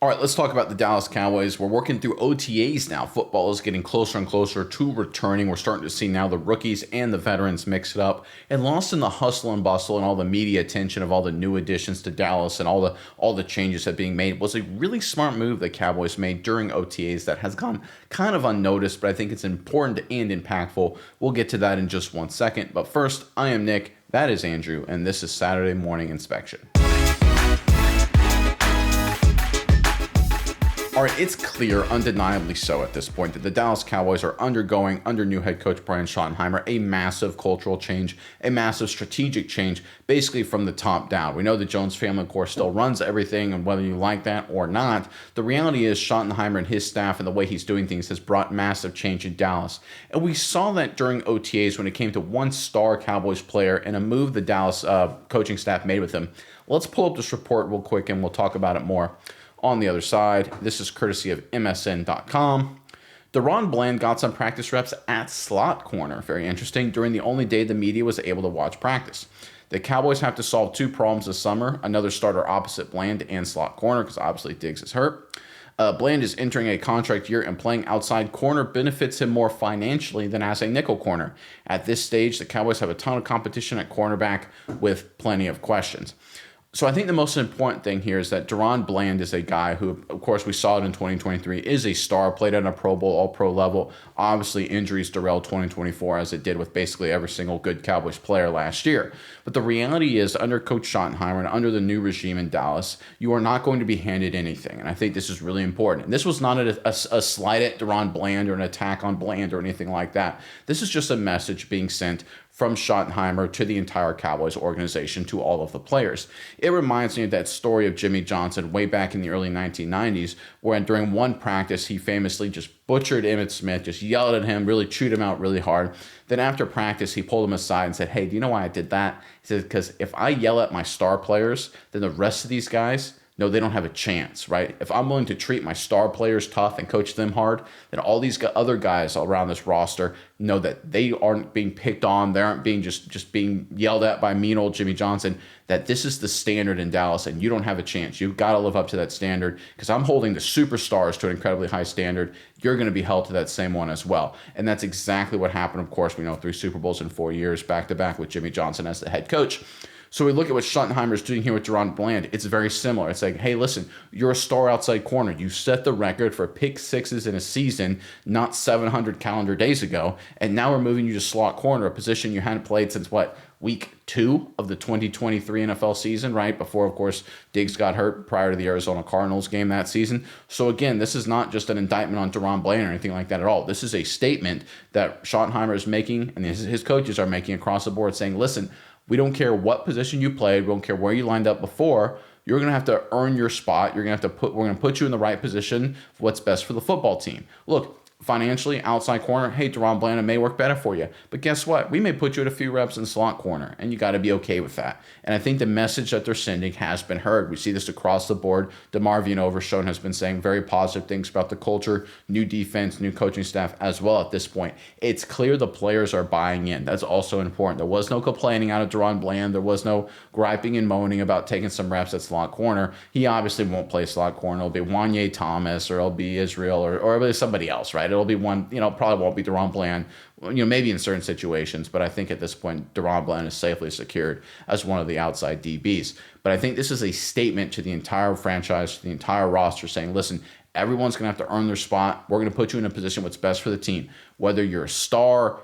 All right, let's talk about the Dallas Cowboys. We're working through OTAs now. Football is getting closer and closer to returning. We're starting to see now the rookies and the veterans mix it up. And lost in the hustle and bustle and all the media attention of all the new additions to Dallas and all the changes that are being made was a really smart move that Cowboys made during OTAs that has gone kind of unnoticed, but I think it's important and impactful. We'll get to that in just 1 second. But first, I am Nick, that is Andrew, and this is Saturday Morning Inspection. All right, it's clear, undeniably so at this point, that the Dallas Cowboys are undergoing, under new head coach Brian Schottenheimer, a massive cultural change, a massive strategic change, basically from the top down. We know the Jones family, of course, still runs everything, and whether you like that or not, the reality is Schottenheimer and his staff and the way he's doing things has brought massive change in Dallas. And we saw that during OTAs when it came to one star Cowboys player and a move the Dallas coaching staff made with him. Let's pull up this report real quick, and we'll talk about it more on the other side. This is courtesy of MSN.com. DaRon Bland got some practice reps at slot corner. Very interesting. During the only day the media was able to watch practice. The Cowboys have to solve two problems this summer. Another starter opposite Bland and slot corner, because obviously Diggs is hurt. Bland is entering a contract year, and playing outside corner benefits him more financially than as a nickel corner. At this stage, the Cowboys have a ton of competition at cornerback with plenty of questions. So I think the most important thing here is that DaRon Bland is a guy who, of course, we saw it in 2023, is a star, played at a Pro Bowl, All-Pro level. Obviously, injuries derailed 2024, as it did with basically every single good Cowboys player last year. But the reality is, under Coach Schottenheimer and under the new regime in Dallas, you are not going to be handed anything. And I think this is really important. And this was not a slight at DaRon Bland or an attack on Bland or anything like that. This is just a message being sent from Schottenheimer to the entire Cowboys organization, to all of the players. It reminds me of that story of Jimmy Johnson way back in the early 1990s, where during one practice, he famously just butchered Emmitt Smith, just yelled at him, really chewed him out really hard. Then after practice, he pulled him aside and said, "Hey, do you know why I did that?" He said, "Because if I yell at my star players, then the rest of these guys, no, they don't have a chance, right? If I'm willing to treat my star players tough and coach them hard, then all these other guys around this roster know that they aren't being picked on. They aren't being just being yelled at by mean old Jimmy Johnson, that this is the standard in Dallas, and you don't have a chance. You've got to live up to that standard, because I'm holding the superstars to an incredibly high standard. You're going to be held to that same one as well." And that's exactly what happened. Of course, we know 3 Super Bowls in 4 years, back-to-back with Jimmy Johnson as the head coach. So we look at what Schottenheimer's doing here with DaRon Bland. It's very similar. It's like, hey, listen, you're a star outside corner. You set the record for pick sixes in a season, not 700 calendar days ago. And now we're moving you to slot corner, a position you hadn't played since, week 2 of the 2023 NFL season, right? Before, of course, Diggs got hurt prior to the Arizona Cardinals game that season. So again, this is not just an indictment on DaRon Bland or anything like that at all. This is a statement that Schottenheimer is making, and his coaches are making across the board, saying, listen, we don't care what position you played. We don't care where you lined up before. You're going to have to earn your spot. We're going to put you in the right position for what's best for the football team. Look, financially, outside corner, hey, DaRon Bland, it may work better for you. But guess what? We may put you at a few reps in slot corner, and you got to be okay with that. And I think the message that they're sending has been heard. We see this across the board. DeMar Overshown has been saying very positive things about the culture, new defense, new coaching staff as well at this point. It's clear the players are buying in. That's also important. There was no complaining out of DaRon Bland. There was no griping and moaning about taking some reps at slot corner. He obviously won't play slot corner. It'll be Wanye Thomas, or it'll be Israel, or it'll be somebody else, right? It'll be one, probably won't be DaRon Bland, maybe in certain situations, but I think at this point, DaRon Bland is safely secured as one of the outside DBs. But I think this is a statement to the entire franchise, to the entire roster, saying, listen, everyone's going to have to earn their spot. We're going to put you in a position what's best for the team. Whether you're a star,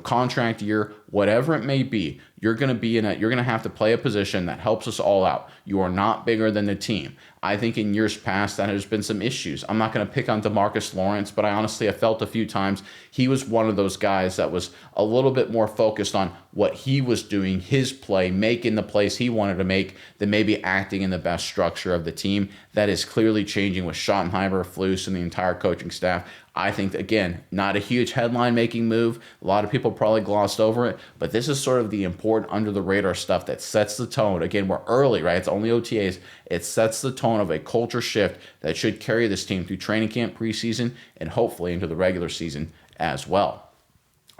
contract year, whatever it may be, you're going to have to play a position that helps us all out. You are not bigger than the team. I think in years past that has been some issues. I'm not going to pick on DeMarcus Lawrence, but I honestly have felt a few times he was one of those guys that was a little bit more focused on what he was doing, his play, making the plays he wanted to make, than maybe acting in the best structure of the team. That is clearly changing with Schottenheimer, Flus, and the entire coaching staff. I think, again, not a huge headline-making move. A lot of people probably glossed over it, but this is sort of the important under-the-radar stuff that sets the tone. Again, we're early, right? It's only OTAs. It sets the tone of a culture shift that should carry this team through training camp, preseason, and hopefully into the regular season as well.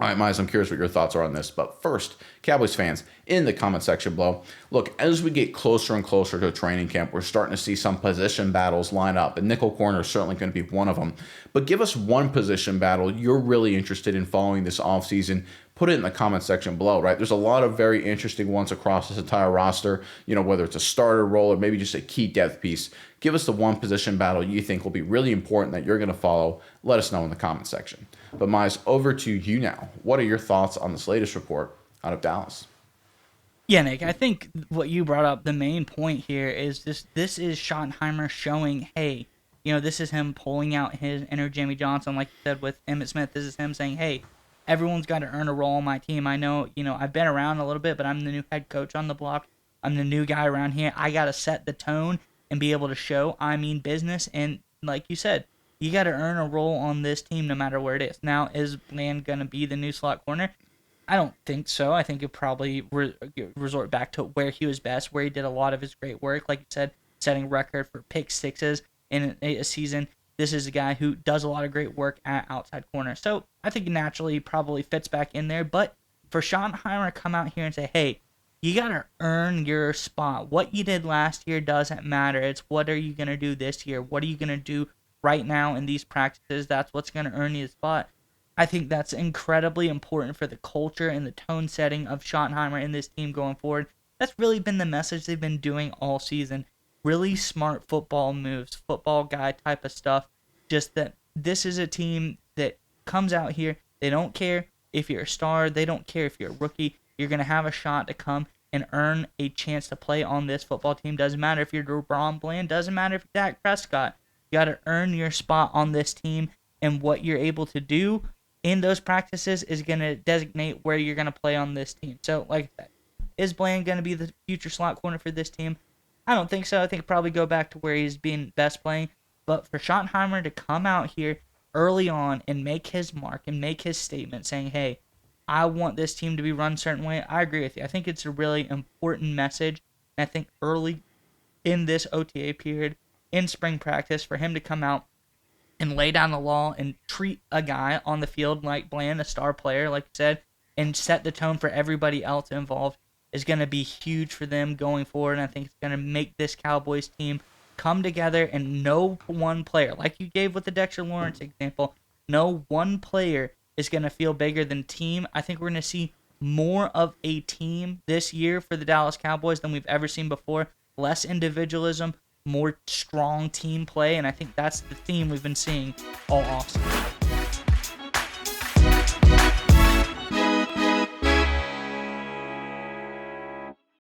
All right, Miles, I'm curious what your thoughts are on this. But first, Cowboys fans, in the comment section below, look, as we get closer and closer to training camp, we're starting to see some position battles line up, and nickel corner is certainly going to be one of them. But give us one position battle you're really interested in following this offseason. Put it in the comment section below, right? There's a lot of very interesting ones across this entire roster, whether it's a starter role or maybe just a key depth piece. Give us the one position battle you think will be really important that you're going to follow. Let us know in the comment section. But Mize, over to you now. What are your thoughts on this latest report out of Dallas? Yeah, Nick, I think what you brought up, the main point here is this is Schottenheimer showing, hey, this is him pulling out his inner Jimmy Johnson, like you said with Emmitt Smith. This is him saying, hey, everyone's got to earn a role on my team. I know, I've been around a little bit, but I'm the new head coach on the block. I'm the new guy around here. I got to set the tone and be able to show I mean business. And like you said, you got to earn a role on this team no matter where it is. Now, is Bland going to be the new slot corner? I don't think so. I think he'll probably resort back to where he was best, where he did a lot of his great work. Like you said, setting record for pick sixes in a season. This is a guy who does a lot of great work at outside corner. So I think naturally he probably fits back in there. But for Schottenheimer to come out here and say, hey, you got to earn your spot. What you did last year doesn't matter. It's what are you going to do this year? What are you going to do right now in these practices? That's what's going to earn you a spot. I think that's incredibly important for the culture and the tone setting of Schottenheimer and this team going forward. That's really been the message they've been doing all season. Really smart football moves, football guy type of stuff. Just that this is a team that comes out here. They don't care if you're a star. They don't care if you're a rookie. You're going to have a shot to come and earn a chance to play on this football team. Doesn't matter if you're DeBron Bland. Doesn't matter if you're Dak Prescott. You got to earn your spot on this team, and what you're able to do in those practices is going to designate where you're going to play on this team. So, like I said, is Bland going to be the future slot corner for this team? I don't think so. I think he'll probably go back to where he's been best playing. But for Schottenheimer to come out here early on and make his mark and make his statement saying, hey, I want this team to be run a certain way, I agree with you. I think it's a really important message. And I think early in this OTA period, in spring practice, for him to come out and lay down the law and treat a guy on the field like Bland, a star player, like you said, and set the tone for everybody else involved is going to be huge for them going forward. And I think it's going to make this Cowboys team come together, and no one player, like you gave with the Dexter Lawrence example, no one player is going to feel bigger than team. I think we're going to see more of a team this year for the Dallas Cowboys than we've ever seen before. Less individualism, more strong team play, and I think that's the theme we've been seeing all offseason.